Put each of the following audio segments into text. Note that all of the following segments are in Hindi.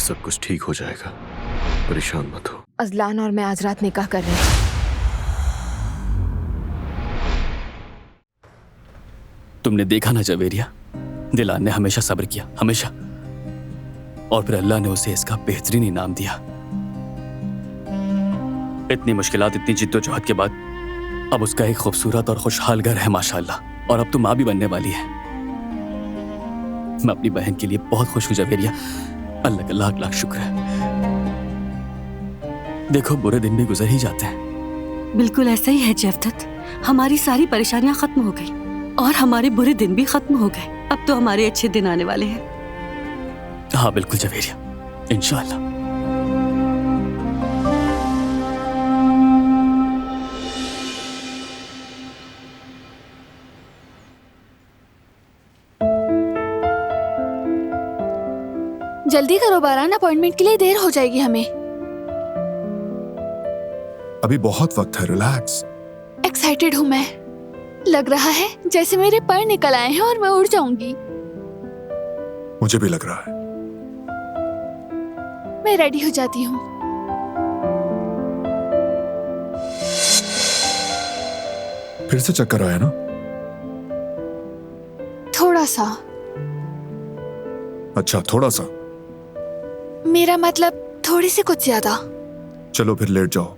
सब कुछ ठीक हो जाएगा, परेशान मत हो। अजलान और मैं आज रात निकाह कर रहे हैं। तुमने देखा ना जवेरिया, दिलान ने हमेशा सब्र किया, हमेशा, और फिर अल्लाह ने उसे इसका बेहतरीन इनाम दिया। इतनी मुश्किलात, इतनी जिद्दोजहद के बाद अब उसका एक खूबसूरत और खुशहाल घर है माशाअल्लाह, और अब तो माँ भी बनने वाली है। मैं अपनी बहन के लिए बहुत खुश हूँ जवेरिया, अल्लाह का लाख लाख शुक्र है। देखो बुरे दिन भी गुजर ही जाते हैं। बिल्कुल ऐसा ही है जवदत, हमारी सारी परेशानियां खत्म हो गई और हमारे बुरे दिन भी खत्म हो गए। अब तो हमारे अच्छे दिन आने वाले हैं। हाँ बिल्कुल जवेरिया, इंशाअल्लाह। जल्दी करो बारान, अपॉइंटमेंट के लिए देर हो जाएगी हमें। अभी बहुत वक्त है, रिलैक्स। एक्साइटेड हूँ मैं, लग रहा है जैसे मेरे पर निकल आए हैं और मैं उड़ जाऊंगी। मुझे भी लग रहा है। मैं रेडी हो जाती हूँ। फिर से चक्कर आया ना? थोड़ा सा। अच्छा, थोड़ा सा। मेरा मतलब थोड़ी सी कुछ ज्यादा। चलो फिर लेट जाओ।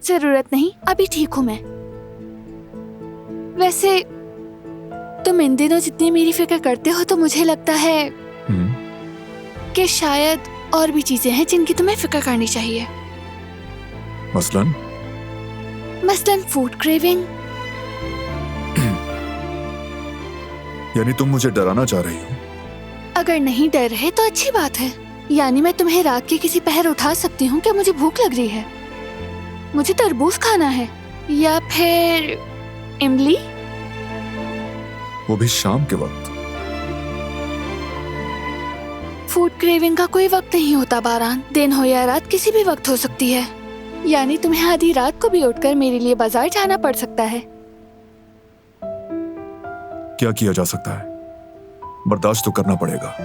जरूरत नहीं, अभी ठीक हूँ मैं। वैसे तुम इन दिनों जितनी मेरी फिक्र करते हो तो मुझे लगता है कि शायद और भी चीजें हैं जिनकी तुम्हें फिक्र करनी चाहिए। मसलन फूड क्रेविंग। यानी तुम मुझे डराना चाह रही हो? अगर नहीं डर रहे तो अच्छी बात है। यानी मैं तुम्हें रात के किसी पहर उठा सकती हूँ कि मुझे भूख लग रही है, मुझे तरबूज खाना है, या फिर इमली, वो भी शाम के वक्त। फूड क्रेविंग का कोई वक्त नहीं होता बारान, दिन हो या रात किसी भी वक्त हो सकती है। यानी तुम्हें आधी रात को भी उठकर मेरे लिए बाजार जाना पड़ सकता है। क्या किया जा सकता है, बर्दाश्त तो करना पड़ेगा।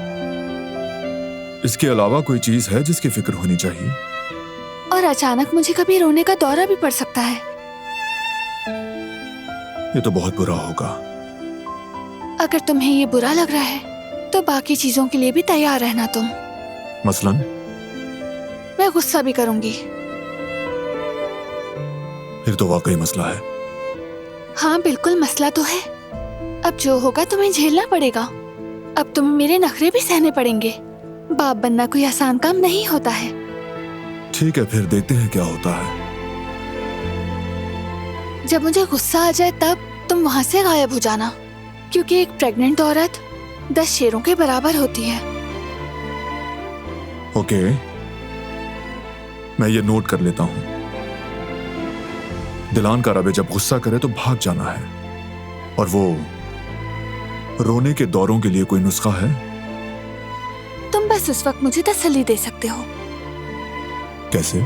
इसके अलावा कोई चीज है जिसकी फिक्र होनी चाहिए? और अचानक मुझे कभी रोने का दौरा भी पड़ सकता है। ये तो बहुत बुरा होगा। अगर तुम्हें ये बुरा लग रहा है तो बाकी चीजों के लिए भी तैयार रहना तुम। मसलन? मैं गुस्सा भी करूंगी। फिर तो वाकई मसला है। हाँ बिल्कुल मसला तो है। अब जो होगा तुम्हें झेलना पड़ेगा। अब तुम्हें मेरे नखरे भी सहने पड़ेंगे। बाप बनना कोई आसान काम नहीं होता है। ठीक है, फिर देखते हैं क्या होता है। जब मुझे गुस्सा आ जाए तब तुम वहाँ से गायब हो जाना, क्योंकि एक प्रेग्नेंट औरत 10 शेरों के बराबर होती है। ओके, मैं ये नोट कर लेता हूँ। दिलान का रबे जब गुस्सा करे तो भाग जाना है, और वो रोने के दौरों के लिए कोई नुस्खा है? तुम बस उस वक्त मुझे तसल्ली दे सकते हो। कैसे?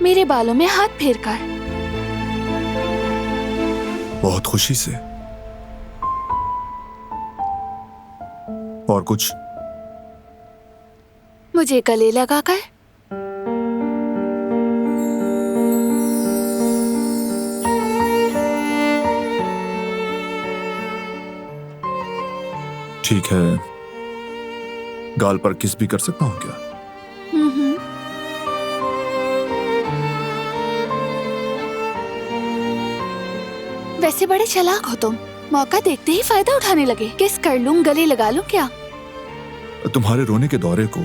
मेरे बालों में हाथ फेर कर। बहुत खुशी से। और कुछ? मुझे गले लगाकर। ठीक है, गाल पर किस भी कर सकता हूँ क्या? वैसे बड़े चालाक हो तुम, मौका देखते ही फायदा उठाने लगे। किस कर लूं, गले लगा लूं क्या? तुम्हारे रोने के दौरे को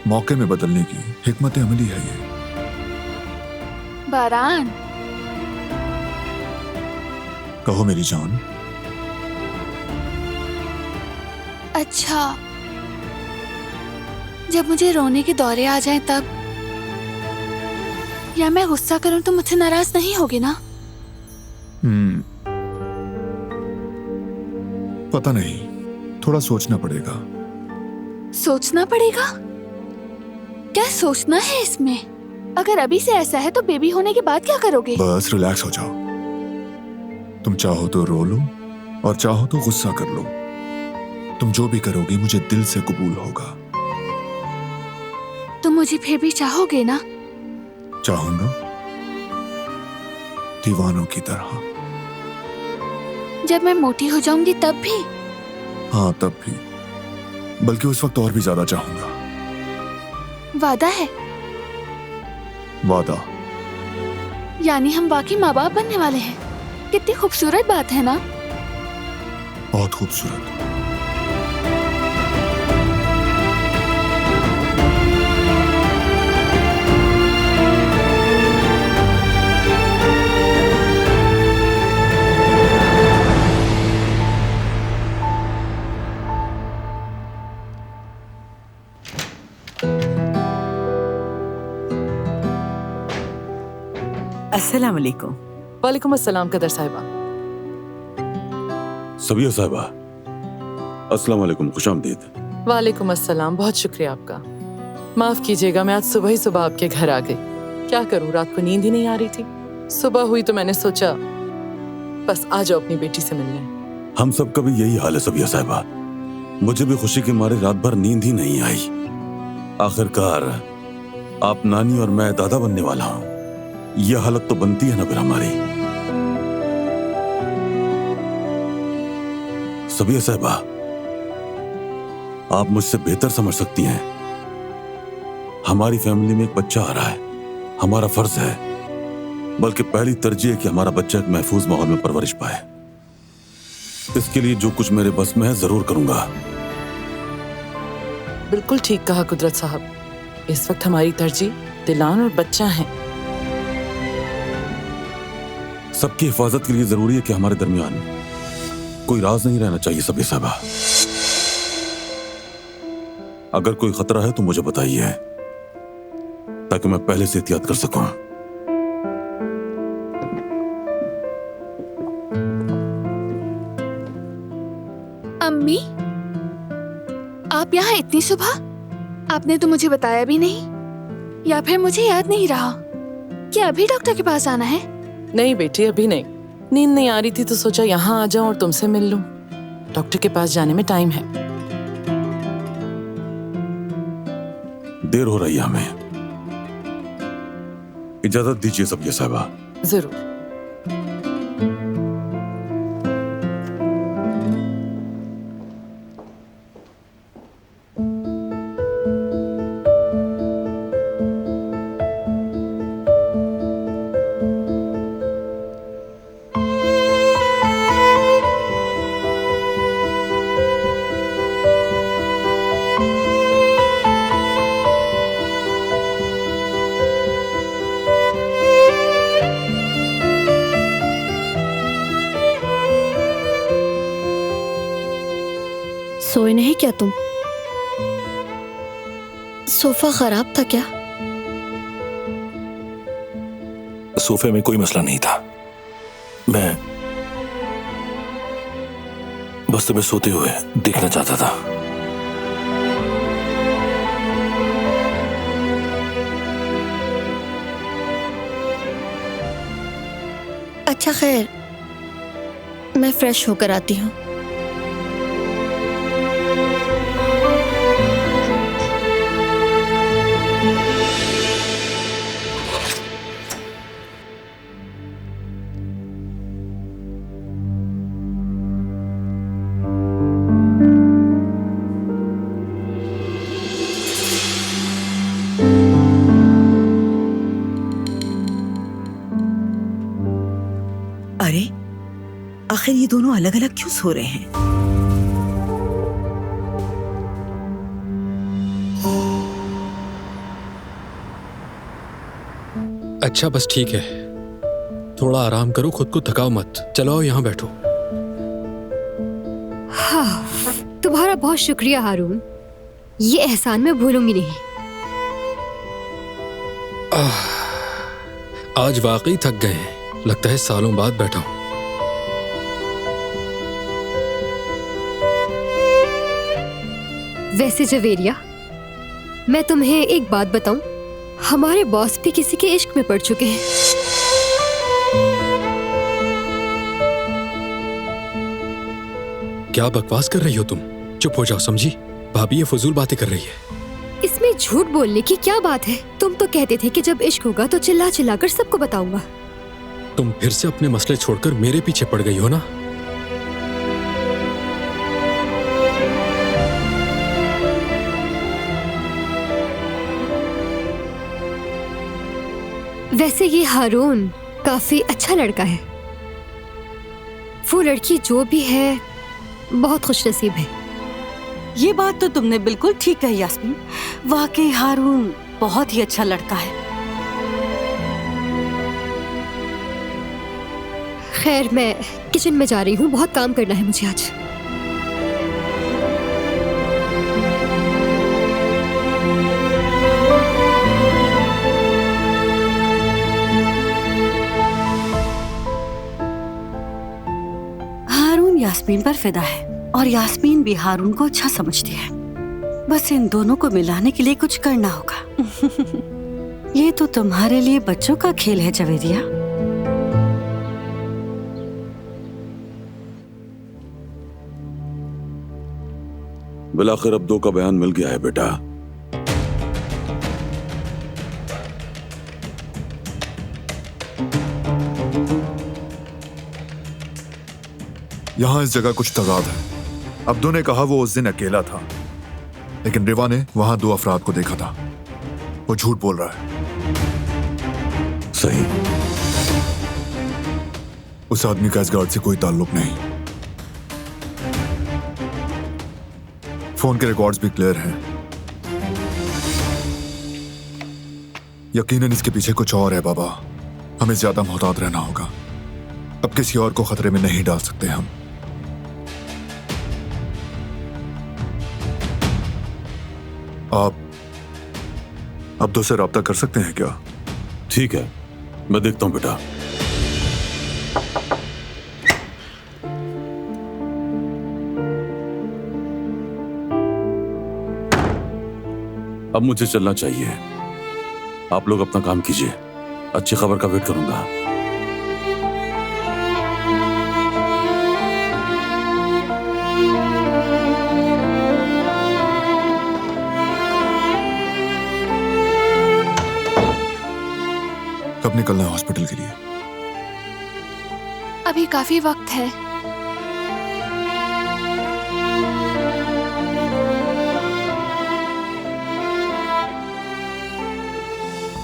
मौके में बदलने की हिकमत अमली है ये। बारान, कहो मेरी जान। अच्छा, जब मुझे रोने के दौरे आ जाएं तब, या मैं गुस्सा करूं तो मुझसे नाराज नहीं होगी ना? पता नहीं, थोड़ा सोचना पड़ेगा। सोचना पड़ेगा? क्या सोचना है इसमें? अगर अभी से ऐसा है तो बेबी होने के बाद क्या करोगे? बस रिलैक्स हो जाओ। तुम चाहो तो रो लो और चाहो तो गुस्सा कर लो। तुम जो भी करोगी मुझे दिल से कबूल होगा। तुम मुझे फिर भी चाहोगे ना? चाहूंगा, दीवानों की तरह। जब मैं मोटी हो जाऊंगी तब भी? हाँ, तब भी, बल्कि उस वक्त और भी ज्यादा चाहूंगा। वादा है? वादा। यानी हम वाकई माँ बाप बनने वाले हैं। कितनी खूबसूरत बात है ना? बहुत खूबसूरत। अस्सलाम वालेकुम। वालेकुम अस्सलाम कदर साहिबा। सबिया साहिबा, अस्सलाम वालेकुम, खुशामदीद। वालेकुम अस्सलाम, बहुत शुक्रिया आपका। माफ कीजिएगा, मैं आज सुबह ही सुबह आपके घर आ गई। क्या करूं, रात को नींद ही नहीं आ रही थी। सुबह हुई तो मैंने सोचा बस आ जाओ अपनी बेटी से मिलने। हम सब का भी यही हाल है सबिया साहिबा। मुझे भी खुशी के मारे रात भर नींद ही नहीं आई। आखिरकार आप नानी और मैं दादा बनने वाला हूं। यह हालत तो बनती है ना फिर हमारी। सबिया साहिबा, आप मुझसे बेहतर समझ सकती हैं। हमारी फैमिली में एक बच्चा आ रहा है। हमारा फर्ज है, बल्कि पहली तरजीह है कि हमारा बच्चा एक महफूज माहौल में परवरिश पाए। इसके लिए जो कुछ मेरे बस में है जरूर करूंगा। बिल्कुल ठीक कहा कुदरत साहब। इस वक्त हमारी तरजीह दिलान और बच्चा है। सबकी हिफाजत के लिए जरूरी है कि हमारे दरमियान कोई राज नहीं रहना चाहिए सबिया साहिबा। अगर कोई खतरा है तो मुझे बताइए, ताकि मैं पहले से एहतियात कर सकूं। अम्मी, आप यहाँ इतनी सुबह? आपने तो मुझे बताया भी नहीं, या फिर मुझे याद नहीं रहा कि अभी डॉक्टर के पास आना है? नहीं बेटी, अभी नहीं। नींद नहीं आ रही थी तो सोचा यहाँ आ जाऊं और तुमसे मिल लूं। डॉक्टर के पास जाने में टाइम है। देर हो रही है हमें, इजाजत दीजिए सबिया साहिबा। जरूर। सोए नहीं क्या तुम? सोफा खराब था क्या? सोफे में कोई मसला नहीं था। मैं बस तुम्हें सोते हुए देखना चाहता था। अच्छा खैर, मैं फ्रेश होकर आती हूँ। अरे आखिर ये दोनों अलग अलग क्यों सो रहे हैं? अच्छा बस ठीक है, थोड़ा आराम करो, खुद को थकाओ मत। चलो आओ यहाँ बैठो। हाँ, तुम्हारा बहुत शुक्रिया हारून, ये एहसान मैं भूलूंगी नहीं। आज वाकई थक गए हैं, लगता है सालों बाद बैठा हूं। वैसे जवेरिया, मैं तुम्हें एक बात बताऊं, हमारे बॉस भी किसी के इश्क में पड़ चुके हैं। क्या बकवास कर रही हो तुम? चुप हो जाओ समझी, भाभी ये फजूल बातें कर रही है। इसमें झूठ बोलने की क्या बात है? तुम तो कहते थे कि जब इश्क होगा तो चिल्ला चिल्ला कर सबको बताऊंगा। तुम फिर से अपने मसले छोड़कर मेरे पीछे पड़ गई हो ना? वैसे ये हारून काफी अच्छा लड़का है। वो लड़की जो भी है बहुत खुशनसीब है। ये बात तो तुमने बिल्कुल ठीक कही यास्मीन। वाकई हारून बहुत ही अच्छा लड़का है। खैर, मैं किचन में जा रही हूँ, बहुत काम करना है मुझे आज। हारून यास्मीन पर फिदा है और यास्मीन भी हारून को अच्छा समझती है। बस इन दोनों को मिलाने के लिए कुछ करना होगा। ये तो तुम्हारे लिए बच्चों का खेल है जवेरिया। बिलाखिर अब 2 का बयान मिल गया है बेटा। यहाँ इस जगह कुछ तजाद है। अब्दू ने कहा वो उस दिन अकेला था, लेकिन रिवा ने वहां 2 अफराद को देखा था। वो झूठ बोल रहा है। सही। उस आदमी का इस गार्ड से कोई ताल्लुक नहीं। फोन के रिकॉर्ड्स भी क्लियर हैं। यकीनन इसके पीछे कुछ और है बाबा। हमें ज्यादा मोहतात रहना होगा। अब किसी और को खतरे में नहीं डाल सकते हम। आप अब्दू से राब्ता कर सकते हैं क्या? ठीक है, मैं देखता हूं बेटा। अब मुझे चलना चाहिए। आप लोग अपना काम कीजिए। अच्छी खबर का वेट करूंगा। कब निकलना है हॉस्पिटल के लिए? अभी काफी वक्त है।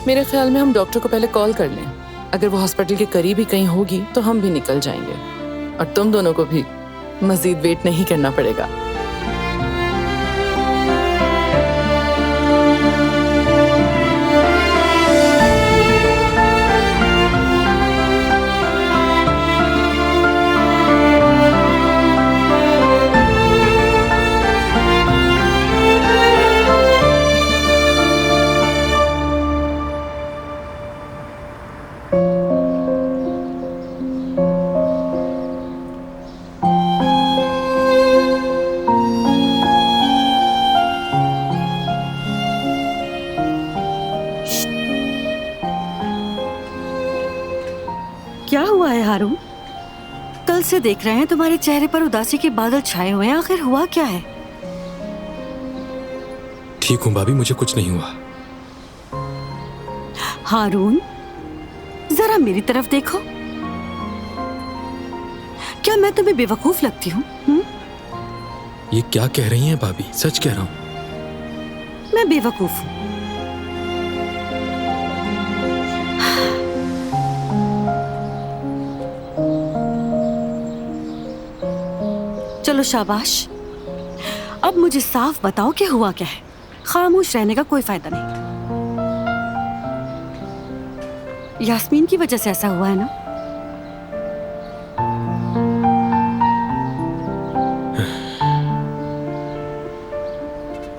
मेरे ख्याल में हम डॉक्टर को पहले कॉल कर लें। अगर वो हॉस्पिटल के करीब ही कहीं होगी तो हम भी निकल जाएंगे और तुम दोनों को भी मजीद वेट नहीं करना पड़ेगा। क्या हुआ है हारून? कल से देख रहे हैं तुम्हारे चेहरे पर उदासी के बादल छाए हुए हैं। आखिर हुआ क्या है? ठीक हूँ भाभी, मुझे कुछ नहीं हुआ। हारून, जरा मेरी तरफ देखो। क्या मैं तुम्हें बेवकूफ लगती हूँ? ये क्या कह रही हैं भाभी? सच कह रहा हूँ। मैं बेवकूफ हूँ। चलो शाबाश। अब मुझे साफ बताओ कि हुआ क्या है। खामोश रहने का कोई फायदा नहीं। यास्मीन की वजह से ऐसा हुआ है ना?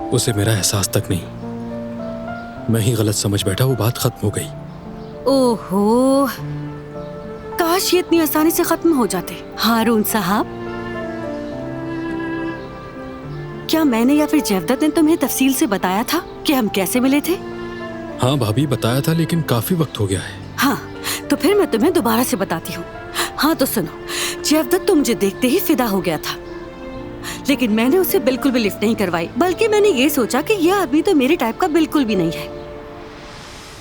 उसे मेरा एहसास तक नहीं। मैं ही गलत समझ बैठा, वो बात खत्म हो गई। ओहो, काश ये इतनी आसानी से खत्म हो जाते। हारून साहब, क्या मैंने या फिर जवदत ने तुम्हें तफसील से बताया था कि हम कैसे मिले थे? हाँ भाभी, बताया था, लेकिन काफी वक्त हो गया है। हाँ, तो फिर मैं तुम्हें दोबारा से बताती हूँ। हाँ तो सुनो, जवदत तो मुझे देखते ही फिदा हो गया था, लेकिन मैंने उसे बिल्कुल भी लिफ्ट नहीं करवाई, बल्कि मैंने ये सोचा कि यह आदमी तो मेरे टाइप का बिल्कुल भी नहीं है।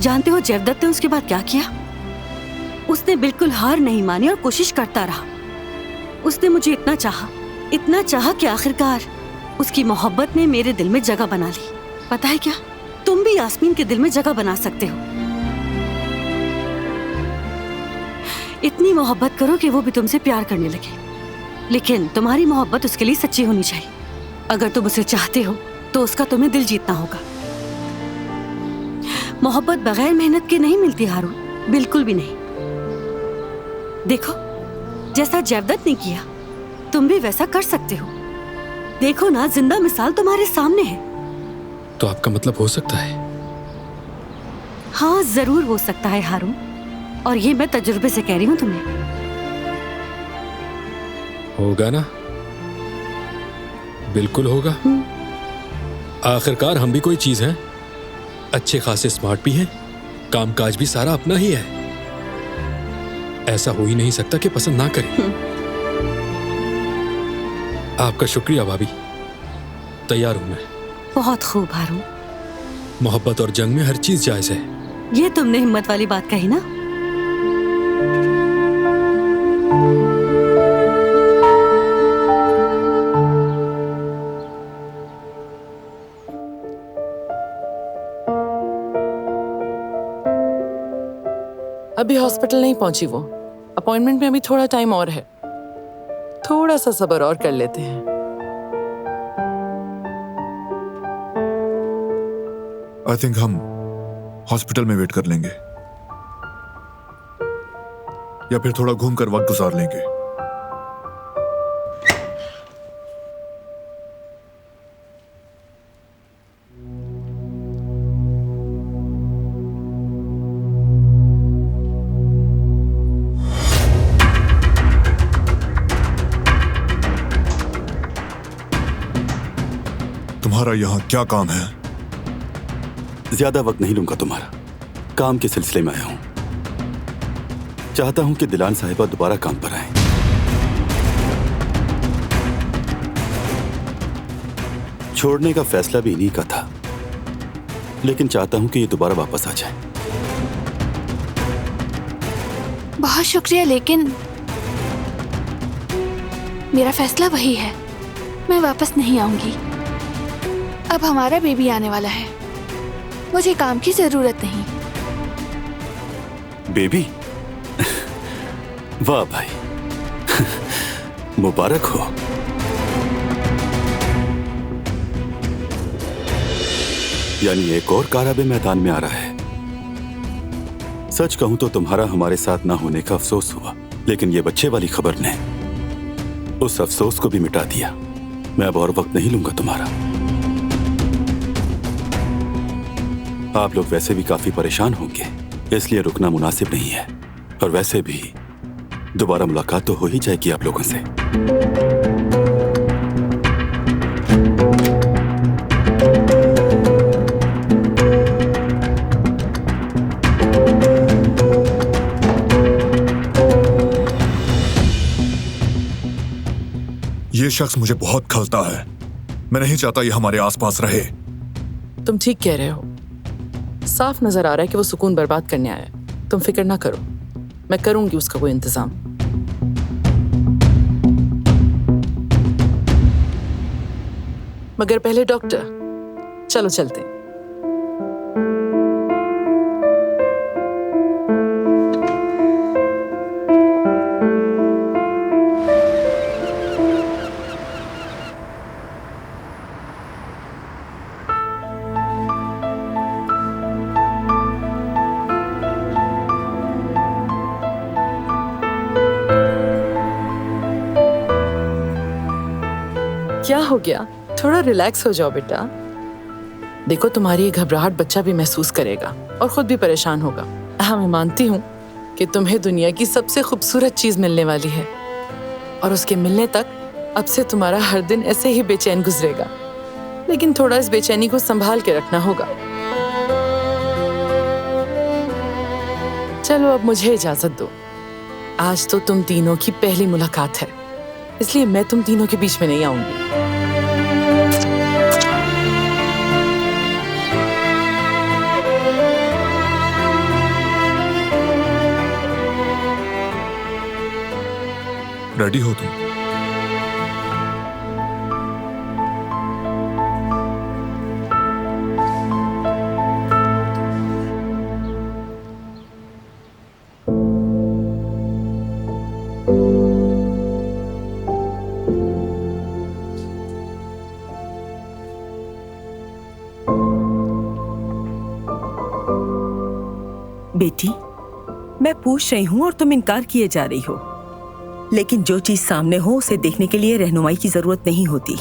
जानते हो जयवदत्त ने उसके बाद क्या किया? उसने बिल्कुल हार नहीं मानी और कोशिश करता रहा। उसने मुझे इतना चाहा कि आखिरकार उसकी मोहब्बत ने मेरे दिल में जगह बना ली। पता है क्या, तुम भी यास्मीन के दिल में जगह बना सकते हो। इतनी मोहब्बत करो कि वो भी तुमसे प्यार करने लगे, लेकिन तुम्हारी मोहब्बत उसके लिए सच्ची होनी चाहिए। अगर तुम उसे चाहते हो तो उसका तुम्हें दिल जीतना होगा। मोहब्बत बगैर मेहनत के नहीं मिलती हारून, बिल्कुल भी नहीं। देखो, जैसा जयवदत्त ने किया तुम भी वैसा कर सकते हो। देखो ना, जिंदा मिसाल तुम्हारे सामने है। तो आपका मतलब हो सकता है? हाँ, जरूर हो सकता है हारून, और ये मैं तजुर्बे से कह रही हूँ तुम्हें। होगा ना, बिल्कुल होगा। आखिरकार हम भी कोई चीज हैं, अच्छे खासे स्मार्ट भी हैं, कामकाज भी सारा अपना ही है। ऐसा हो ही नहीं सकता कि पसंद ना करें। आपका शुक्रिया भाभी, तैयार हूं मैं। बहुत खूब हारून। मोहब्बत और जंग में हर चीज जायज है। ये तुमने हिम्मत वाली बात कही ना। अभी हॉस्पिटल नहीं पहुंची वो, अपॉइंटमेंट में अभी थोड़ा टाइम और है। थोड़ा सा सब्र और कर लेते हैं। आई थिंक हम हॉस्पिटल में वेट कर लेंगे, या फिर थोड़ा घूमकर वक्त गुजार लेंगे। तुम्हारा यहाँ क्या काम है? ज्यादा वक्त नहीं लूंगा तुम्हारा, काम के सिलसिले में आया हूं। चाहता हूं कि दिलान साहिबा दोबारा काम पर आए। छोड़ने का फैसला भी इन्हीं का था, लेकिन चाहता हूं कि ये दोबारा वापस आ जाए। बहुत शुक्रिया, लेकिन मेरा फैसला वही है, मैं वापस नहीं आऊंगी। अब हमारा बेबी आने वाला है, मुझे काम की जरूरत नहीं। बेबी? वाह भाई, मुबारक हो। यानी एक और काराबे मैदान में आ रहा है। सच कहूं तो तुम्हारा हमारे साथ ना होने का अफसोस हुआ, लेकिन ये बच्चे वाली खबर ने उस अफसोस को भी मिटा दिया। मैं अब और वक्त नहीं लूंगा तुम्हारा। आप लोग वैसे भी काफी परेशान होंगे, इसलिए रुकना मुनासिब नहीं है। और वैसे भी दोबारा मुलाकात तो हो ही जाएगी आप लोगों से। ये शख्स मुझे बहुत खलता है। मैं नहीं चाहता ये हमारे आसपास रहे। तुम ठीक कह रहे हो, साफ नजर आ रहा है कि वो सुकून बर्बाद करने आया है। तुम फिक्र ना करो, मैं करूंगी उसका कोई इंतजाम। मगर पहले डॉक्टर, चलो चलते हैं। क्या हो गया? थोड़ा रिलैक्स हो जाओ बेटा। देखो, तुम्हारी ये घबराहट बच्चा भी महसूस करेगा और खुद भी परेशान होगा। हाँ, मैं मानती हूँ कि तुम्हें दुनिया की सबसे खूबसूरत चीज मिलने वाली है, और उसके मिलने तक अब से तुम्हारा हर दिन ऐसे ही बेचैन गुजरेगा। लेकिन थोड़ा इस बेचैनी को संभाल के रखना होगा। चलो अब मुझे इजाजत दो। आज तो तुम तीनों की पहली मुलाकात है, इसलिए मैं तुम तीनों के बीच में नहीं आऊंगी। रेडी हो तुम? बेटी, मैं पूछ रही हूँ और तुम इनकार किए जा रही हो। लेकिन जो चीज सामने हो उसे देखने के लिए रहनुमाई की जरूरत नहीं होती।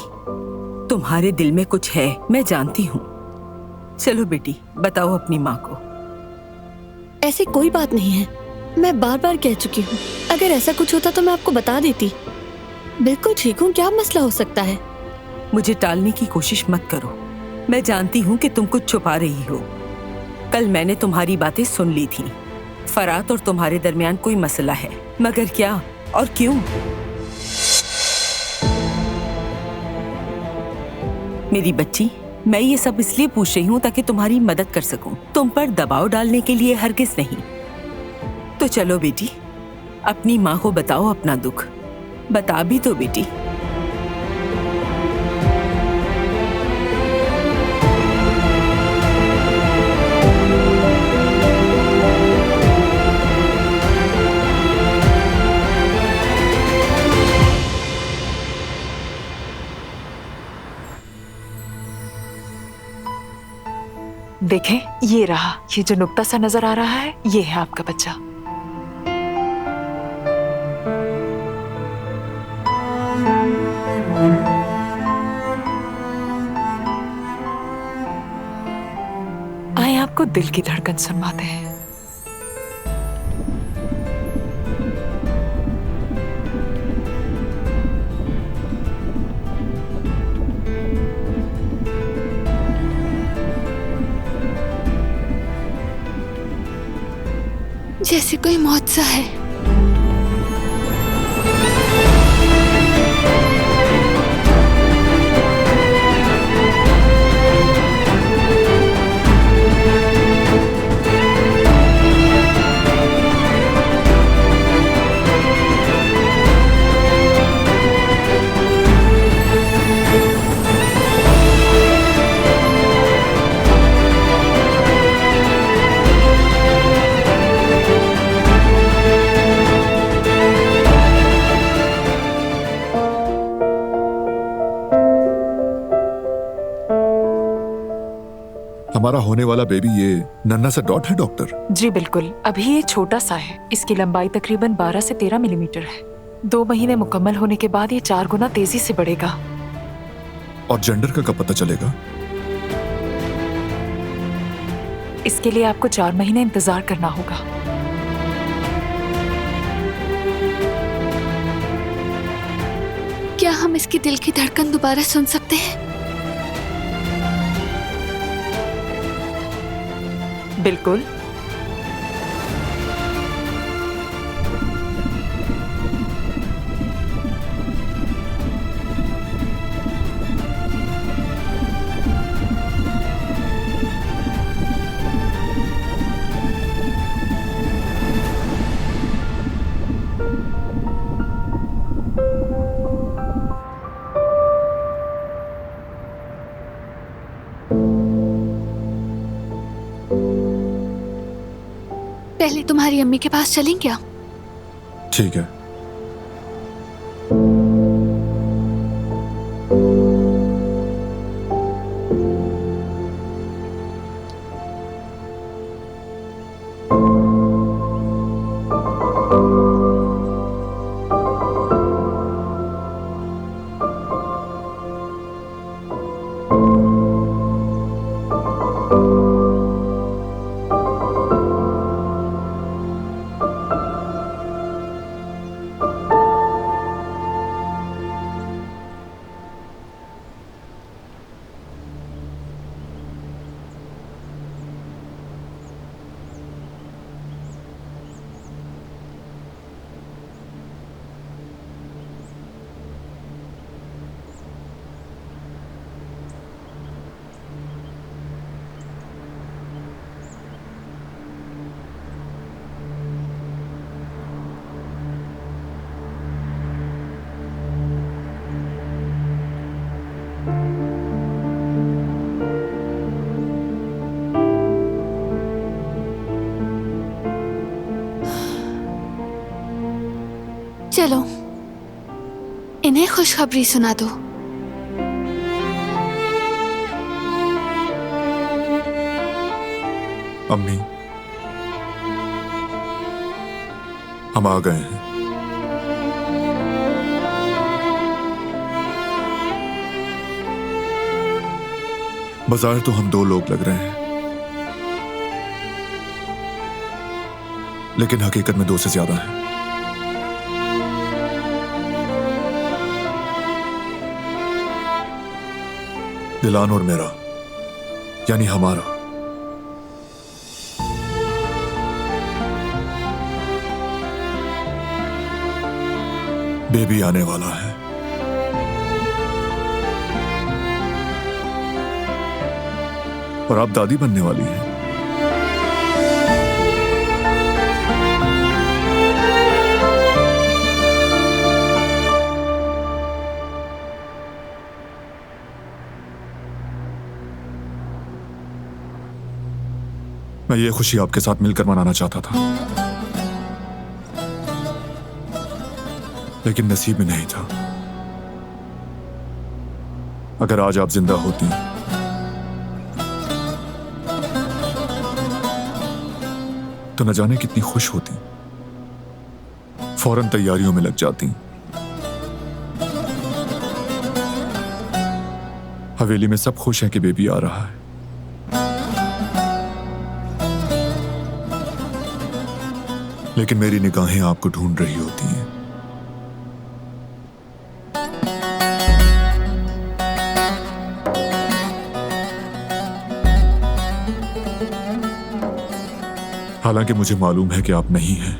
तुम्हारे दिल में कुछ है, मैं जानती हूँ। चलो बेटी, बताओ अपनी माँ को। ऐसी कोई बात नहीं है, मैं बार बार कह चुकी हूँ। अगर ऐसा कुछ होता तो मैं आपको बता देती। बिल्कुल ठीक हूँ, क्या मसला हो सकता है? मुझे टालने की कोशिश मत करो। मैं जानती हूँ कि तुम कुछ छुपा रही हो। कल मैंने तुम्हारी बातें सुन ली थी। फरात और तुम्हारे दरमियान कोई मसला है, मगर क्या और क्यों? मेरी बच्ची, मैं ये सब इसलिए पूछ रही हूँ ताकि तुम्हारी मदद कर सकूं, तुम पर दबाव डालने के लिए हरगिज नहीं। तो चलो बेटी, अपनी माँ को बताओ अपना दुख। बता भी तो बेटी। देखें, ये रहा, ये जो नुक्ता सा नजर आ रहा है, ये है आपका बच्चा। आए आपको दिल की धड़कन सुनवाते हैं। जैसे कोई मौत-सा है। हमारा होने वाला बेबी ये नन्हा सा डॉट है डॉक्टर? जी बिल्कुल, अभी ये छोटा सा है। इसकी लंबाई तकरीबन 12 से 13 मिलीमीटर है। 2 महीने मुकम्मल होने के बाद ये 4 गुना तेजी से बढ़ेगा। और जेंडर का कब पता चलेगा? इसके लिए आपको 4 महीने इंतजार करना होगा। क्या हम इसकी दिल की धड़कन दोबारा सुन सकते हैं? बिल्कुल। पहले तुम्हारी अम्मी के पास चलें क्या? ठीक है। चलो इन्हें खुशखबरी सुना दो। अम्मी, हम आ गए हैं। बाजार तो हम 2 लोग लग रहे हैं, लेकिन हकीकत में 2 से ज्यादा हैं। दिलान और मेरा, यानी हमारा। बेबी आने वाला है। और आप दादी बनने वाली हैं। मैं ये खुशी आपके साथ मिलकर मनाना चाहता था, लेकिन नसीब में नहीं था। अगर आज आप जिंदा होती तो न जाने कितनी खुश होती, फौरन तैयारियों में लग जाती। हवेली में सब खुश हैं कि बेबी आ रहा है, लेकिन मेरी निगाहें आपको ढूंढ रही होती हैं। हालांकि मुझे मालूम है कि आप नहीं हैं।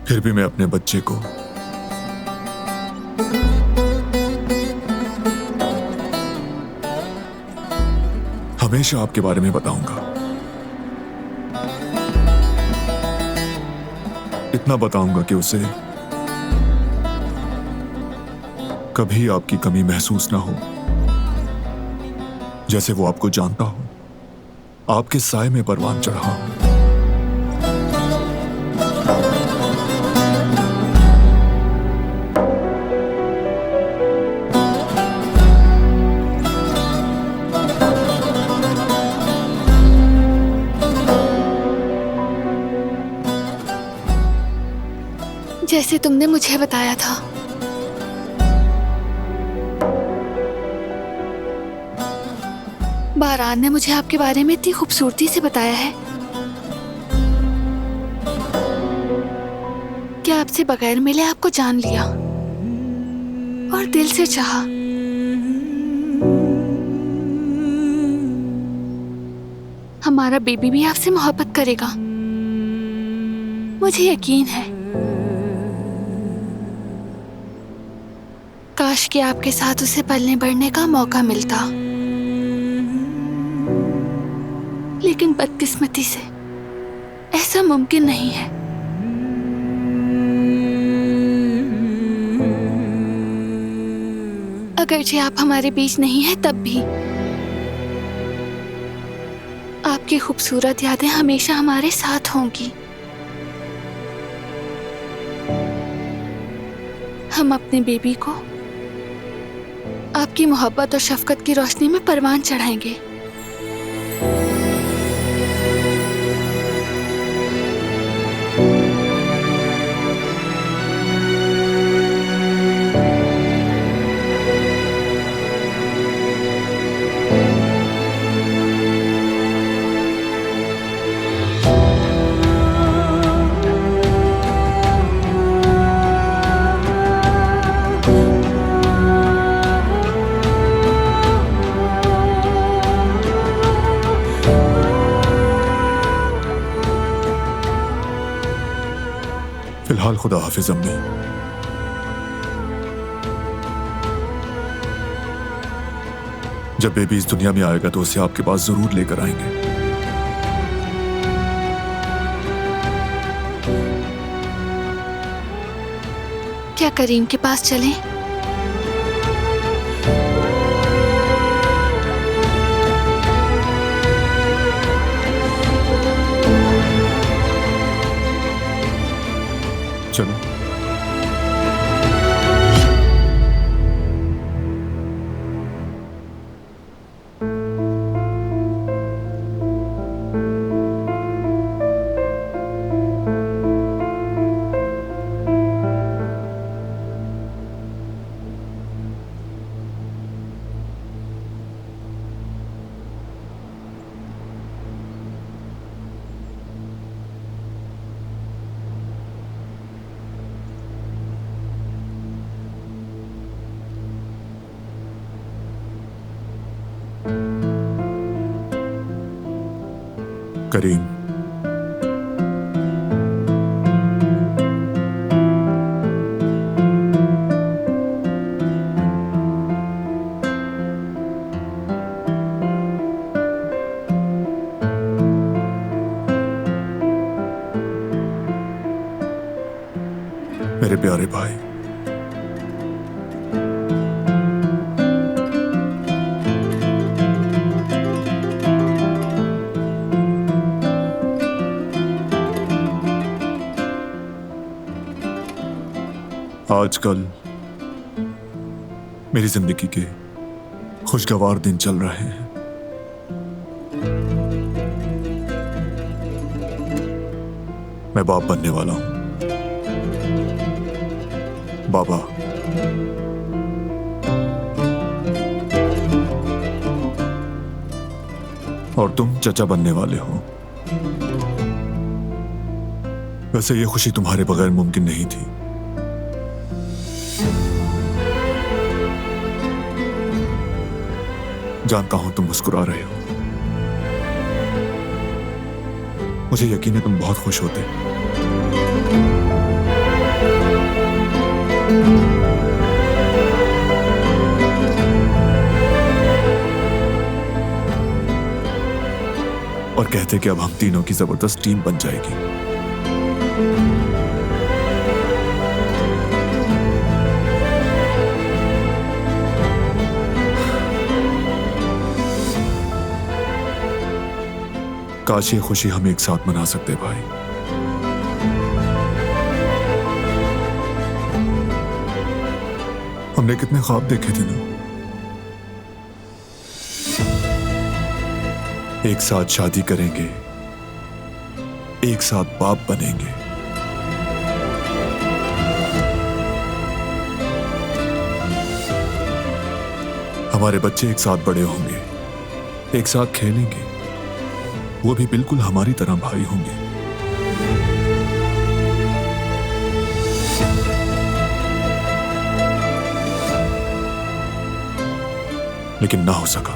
फिर भी मैं अपने बच्चे को हमेशा आपके बारे में बताऊंगा। इतना बताऊंगा कि उसे कभी आपकी कमी महसूस ना हो, जैसे वो आपको जानता हो, आपके साए में परवान चढ़ा हो। जैसे तुमने मुझे बताया था। बारान ने मुझे आपके बारे में इतनी खूबसूरती से बताया है कि आपसे बगैर मिले आपको जान लिया और दिल से चाहा। हमारा बेबी भी आपसे मोहब्बत करेगा, मुझे यकीन है। काश कि आपके साथ उसे पलने बढ़ने का मौका मिलता, लेकिन बदकिस्मती से ऐसा मुमकिन नहीं है। अगरचे आप हमारे बीच नहीं हैं, तब भी आपकी खूबसूरत यादें हमेशा हमारे साथ होंगी। हम अपने बेबी को आपकी मोहब्बत और शफकत की रोशनी में परवान चढ़ाएंगे। फिलहाल खुदा हाफिज अम्मी। जब बेबी इस दुनिया में आएगा तो उसे आपके पास जरूर लेकर आएंगे। क्या करीम के पास चलें? चलो। करीम, मेरे प्यारे भाई, आजकल मेरी जिंदगी के खुशगवार दिन चल रहे हैं। मैं बाप बनने वाला हूं। बाबा, और तुम चचा बनने वाले हो। वैसे ये खुशी तुम्हारे बगैर मुमकिन नहीं थी। जानता हूं तुम मुस्कुरा रहे हो। मुझे यकीन है तुम बहुत खुश होते। और कहते कि अब हम तीनों की जबरदस्त टीम बन जाएगी। काश ये खुशी हम एक साथ मना सकते भाई। हमने कितने ख्वाब देखे थे ना। एक साथ शादी करेंगे, एक साथ बाप बनेंगे। हमारे बच्चे एक साथ बड़े होंगे, एक साथ खेलेंगे, वो भी बिल्कुल हमारी तरह भाई होंगे। लेकिन ना हो सका,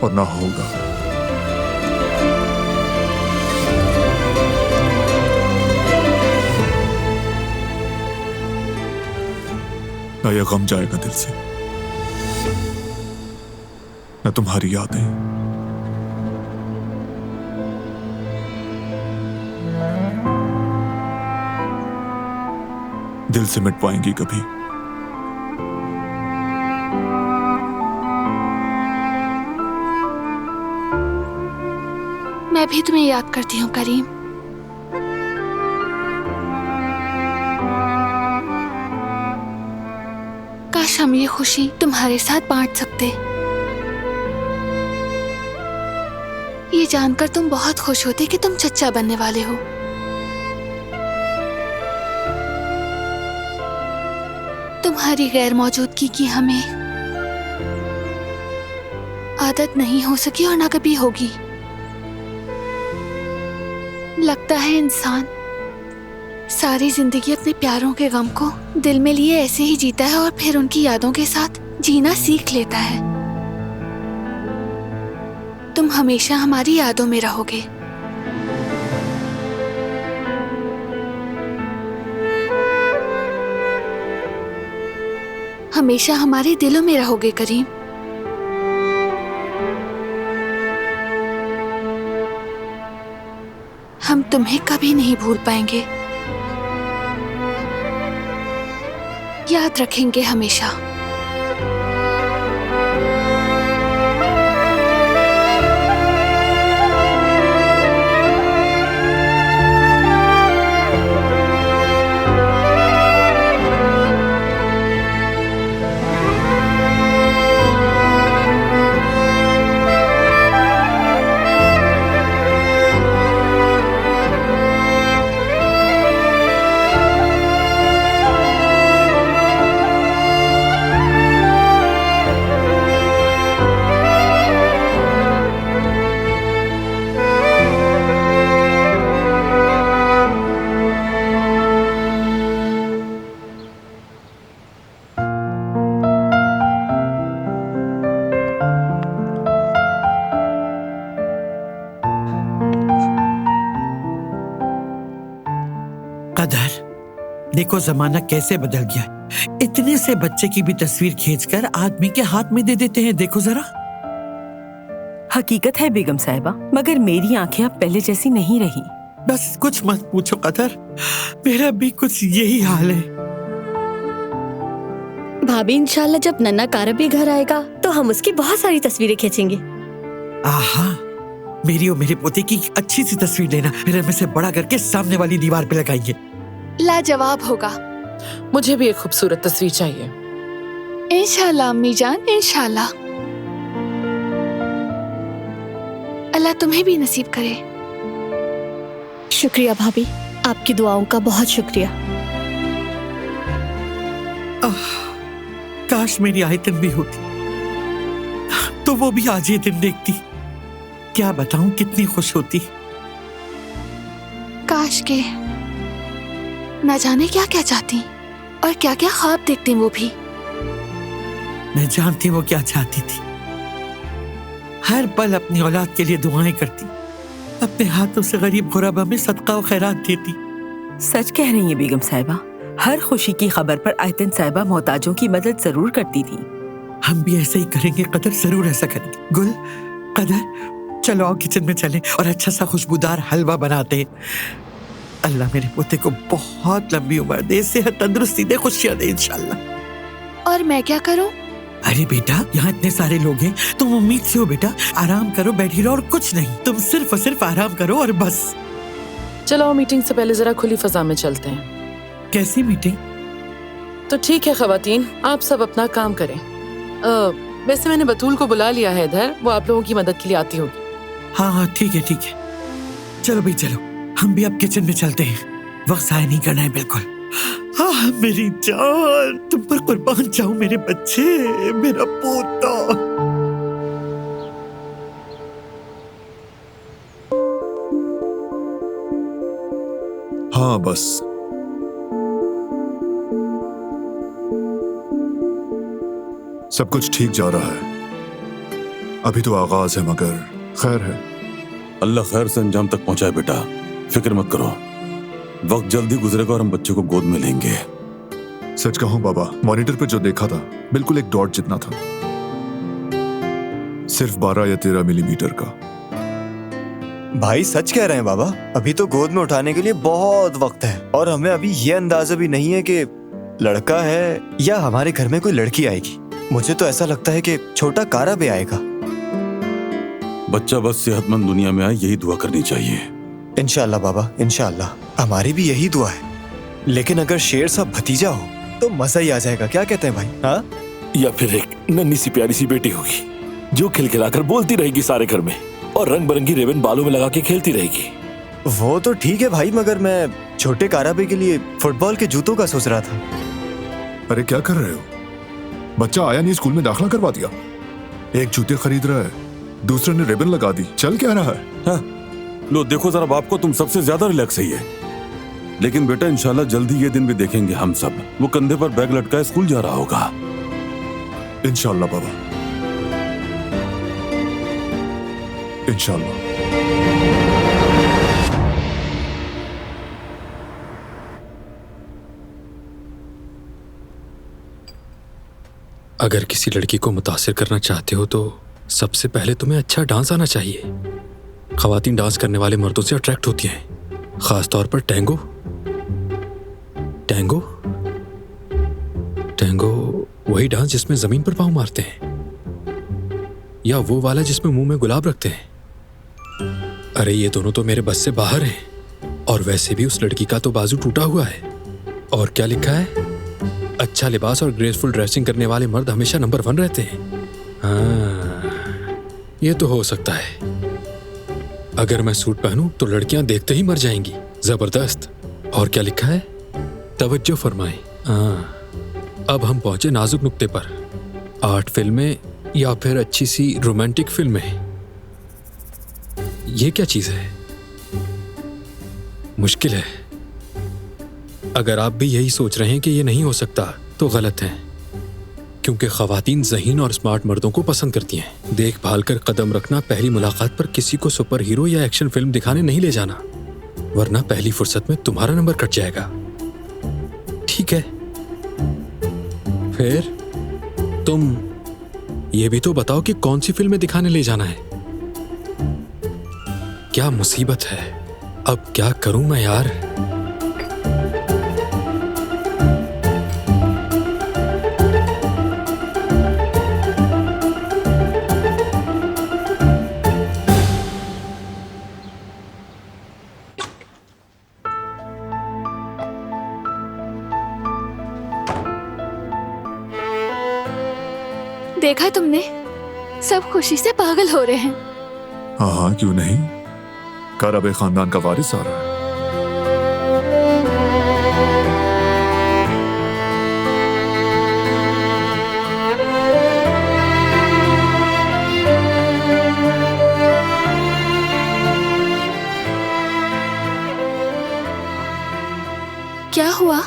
और ना होगा। ना ये गम जाएगा दिल से, न तुम्हारी यादें। दिल से मिट पाएंगी कभी। मैं भी तुम्हें याद करती हूँ करीम। काश हम ये खुशी तुम्हारे साथ बांट सकते। ये जानकर तुम बहुत खुश होते कि तुम चच्चा बनने वाले हो। तुम्हारी गैर मौजूदगी की हमें आदत नहीं हो सकी और ना कभी होगी। लगता है इंसान सारी जिंदगी अपने प्यारों के गम को दिल में लिए ऐसे ही जीता है और फिर उनकी यादों के साथ जीना सीख लेता है। तुम हमेशा हमारी यादों में रहोगे। हमेशा हमारे दिलों में रहोगे करीम। हम तुम्हें कभी नहीं भूल पाएंगे, याद रखेंगे हमेशा। देखो जमाना कैसे बदल गया है। इतने से बच्चे की भी तस्वीर खींचकर आदमी के हाथ में दे देते हैं, देखो जरा। हकीकत है बेगम साहिबा, मगर मेरी आंखें अब पहले जैसी नहीं रही। बस कुछ मत पूछो कदर, मेरा भी कुछ यही हाल है। भाभी इंशाल्लाह जब नन्ना कारबी घर आएगा तो हम उसकी बहुत सारी तस्वीरें खींचेंगे। आहा, मेरी और मेरे पोते की अच्छी सी तस्वीर लेना, फिर में से बड़ा करके सामने वाली दीवार पे लगाएंगे। लाजवाब होगा। मुझे भी एक खूबसूरत तस्वीर चाहिए। इंशाल्लाह अम्मी जान, इंशाल्लाह। अल्लाह तुम्हें भी नसीब करे। शुक्रिया भाभी, आपकी दुआओं का बहुत शुक्रिया। काश मेरी आयतन भी होती तो वो भी आज ये दिन देखती। क्या बताऊं कितनी खुश होती। काश के न जाने क्या क्या चाहती और क्या क्या ख्वाब देखती वो भी। मैं जानती वो क्या चाहती थी। हर पल अपनी औलाद के लिए दुआएं करती, अपने हाथों से गरीब गुरबा में सदका और खैरात देती। सच कह रही है बेगम साहिबा, हर खुशी की खबर पर आयतन साहिबा मोहताजों की मदद जरूर करती थी। हम भी ऐसे ही करेंगे कदर, जरूर ऐसा करेंगे। गुल, कदर, चलो आओ किचन में चलें और अच्छा सा खुशबूदार हलवा बनाते हैं। अल्लाह मेरे पोते को बहुत लंबी उम्र दे, सेहत तंदुरुस्ती दे, खुशियां दे इंशाल्लाह। और मैं क्या करूं? अरे बेटा, यहाँ इतने सारे लोग हैं, तुम उम्मीद से हो बेटा। आराम करो, बैठी रहो और कुछ नहीं, तुम सिर्फ और सिर्फ आराम करो और बस। चलो मीटिंग से पहले जरा खुली फजा में चलते हैं। कैसी मीटिंग? तो ठीक है खवातीन, आप सब अपना काम करें। वैसे मैंने बतूल को बुला लिया है इधर, वो आप लोगों की मदद के लिए आती होगी। हाँ हाँ ठीक है ठीक है। चलो भाई चलो, हम भी अब किचन में चलते हैं, वक्त ज़ाया नहीं करना है बिल्कुल। मेरी जान, तुम पर कुर्बान जाऊं मेरे बच्चे, मेरा पोता। हाँ बस, सब कुछ ठीक जा रहा है। अभी तो आगाज है मगर खैर है। अल्लाह खैर से अंजाम तक पहुंचाए बेटा, फिक्र मत करो, वक्त जल्दी गुजरेगा और हम बच्चे को गोद में लेंगे। सच कहूं बाबा, मॉनिटर पे जो देखा था बिल्कुल एक डॉट जितना था, सिर्फ 12 या 13 मिलीमीटर का। भाई सच कह रहे हैं बाबा, अभी तो गोद में उठाने के लिए बहुत वक्त है और हमें अभी ये अंदाजा भी नहीं है कि लड़का है या हमारे घर में कोई लड़की आएगी। मुझे तो ऐसा लगता है कि छोटा कारा भी आएगा। बच्चा बस सेहतमंद दुनिया में आए, यही दुआ करनी चाहिए। इंशाल्लाह बाबा, इंशाल्लाह। हमारी भी यही दुआ है। लेकिन अगर शेर सा भतीजा हो तो मजा ही आ जाएगा। क्या कहते हैं भाई? हाँ, या फिर एक नन्ही सी प्यारी सी बेटी होगी जो खिलखिलाकर बोलती रहेगी सारे घर में और रंग बिरंगी रिबन बालों में लगा के खेलती रहेगी। वो तो ठीक है भाई, मगर मैं छोटे काराबे के लिए फुटबॉल के जूतों का सोच रहा था। अरे क्या कर रहे हो? बच्चा आया नहीं, स्कूल में दाखिला करवा दिया। एक जूते खरीद रहा है, दूसरे ने रिबन लगा दी। चल क्या रहा है? हाँ, लो देखो जरा, बाप को तुम सबसे ज्यादा रिलैक्स ही है। लेकिन बेटा इंशाल्लाह जल्दी ये दिन भी देखेंगे हम सब। वो कंधे पर बैग लटकाए स्कूल जा रहा होगा। इंशाल्लाह बाबा, इंशाल्लाह। अगर किसी लड़की को मुतासिर करना चाहते हो तो सबसे पहले तुम्हें अच्छा डांस आना चाहिए। खवातीन डांस करने वाले मर्दों से अट्रैक्ट होती हैं, खास तौर पर टैंगो। टैंगो टैंगो वही डांस जिसमें जमीन पर पांव मारते हैं, या वो वाला जिसमें मुंह में गुलाब रखते हैं। अरे ये दोनों तो मेरे बस से बाहर हैं। और वैसे भी उस लड़की का तो बाजू टूटा हुआ है। और क्या लिखा है? अच्छा लिबास और ग्रेसफुल ड्रेसिंग करने वाले मर्द हमेशा नंबर 1 रहते हैं। हाँ, ये तो हो सकता है। अगर मैं सूट पहनूं तो लड़कियां देखते ही मर जाएंगी। जबरदस्त। और क्या लिखा है? तवज्जो फरमाएं। हाँ, अब हम पहुंचे नाजुक नुक्ते पर। आर्ट फिल्में या फिर अच्छी सी रोमांटिक फिल्में, ये क्या चीज है? मुश्किल है। अगर आप भी यही सोच रहे हैं कि ये नहीं हो सकता तो गलत हैं, क्योंकि खवातीन ज़हीन और स्मार्ट मर्दों को पसंद करती हैं। देखभाल कर कदम रखना, पहली मुलाकात पर किसी को सुपर हीरो या एक्शन फिल्म दिखाने नहीं ले जाना, वरना पहली फुर्सत में तुम्हारा नंबर कट जाएगा। ठीक है। फिर तुम ये भी तो बताओ कि कौन सी फिल्में दिखाने ले जाना है। क्या मुसीबत है, अब क्या करूं मैं यार। देखा तुमने, सब खुशी से पागल हो रहे हैं। हाँ हाँ, क्यों नहीं। कारबे खानदान का वारिस आ रहा है। क्या हुआ,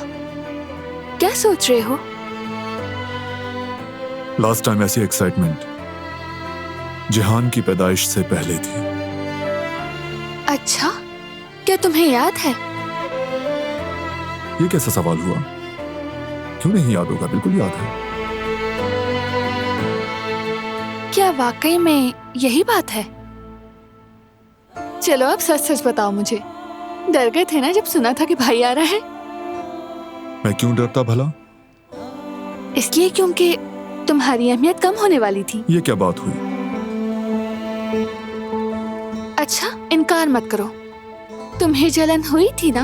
क्या सोच रहे हो? लास्ट टाइम ऐसी एक्साइटमेंट जिहान की पैदाइश से पहले थी। अच्छा, क्या तुम्हें याद है? ये कैसा सवाल हुआ? क्यों नहीं याद होगा, बिल्कुल याद है। क्या वाकई में यही बात है? चलो अब सच सच बताओ मुझे। डर गए थे ना जब सुना था कि भाई आ रहा है? मैं क्यों डरता भला? इसलिए क्योंकि तुम्हारी अहमियत कम होने वाली थी। ये क्या बात हुई? अच्छा, इनकार मत करो, तुम्हें जलन हुई थी ना?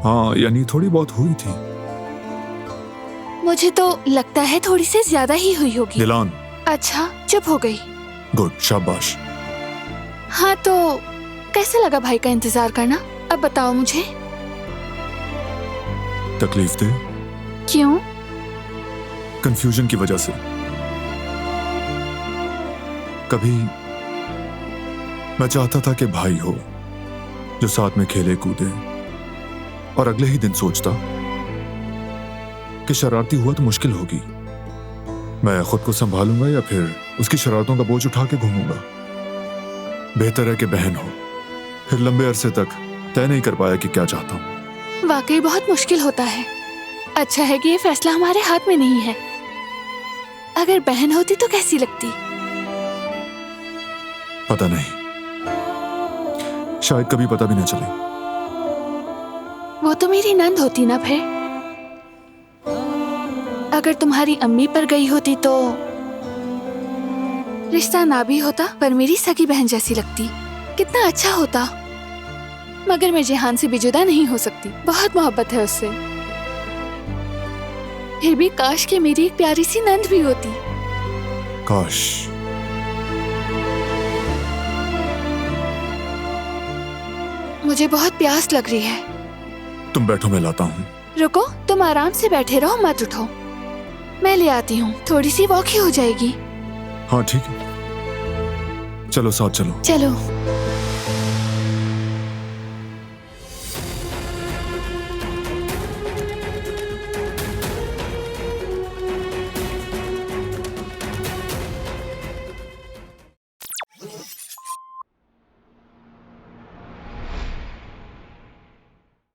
हाँ, यानी थोड़ी बहुत हुई थी। मुझे तो लगता है थोड़ी सी ज्यादा ही हुई होगी। दिलान। अच्छा, चुप हो गई। गुड, शाबाश। हाँ तो कैसा लगा भाई का इंतजार करना? अब बताओ मुझे। तकलीफ दे? क्यों? कंफ्यूजन की वजह से। कभी मैं चाहता था कि भाई हो जो साथ में खेले कूदे, और अगले ही दिन सोचता कि शरारती हुआ तो मुश्किल होगी, मैं खुद को संभालूंगा या फिर उसकी शरारतों का बोझ उठा के घूमूंगा। बेहतर है कि बहन हो। फिर लंबे अरसे तक तय नहीं कर पाया कि क्या चाहता हूं। वाकई बहुत मुश्किल होता है। अच्छा है कि ये फैसला हमारे हाथ में नहीं है। अगर बहन होती तो कैसी लगती? पता नहीं, शायद कभी पता भी न चले। वो तो मेरी नंद होती ना। फिर अगर तुम्हारी अम्मी पर गई होती तो रिश्ता ना भी होता, पर मेरी सगी बहन जैसी लगती। कितना अच्छा होता। मगर मैं जिहान से भी जुदा नहीं हो सकती, बहुत मोहब्बत है उससे। फिर भी काश कि मेरी एक प्यारी सी नंद भी होती। काश। मुझे बहुत प्यास लग रही है। तुम बैठो, मैं लाता हूँ। रुको, तुम आराम से बैठे रहो, मत उठो। मैं ले आती हूँ, थोड़ी सी वॉक ही हो जाएगी। हाँ ठीक है, चलो साथ चलो। चलो।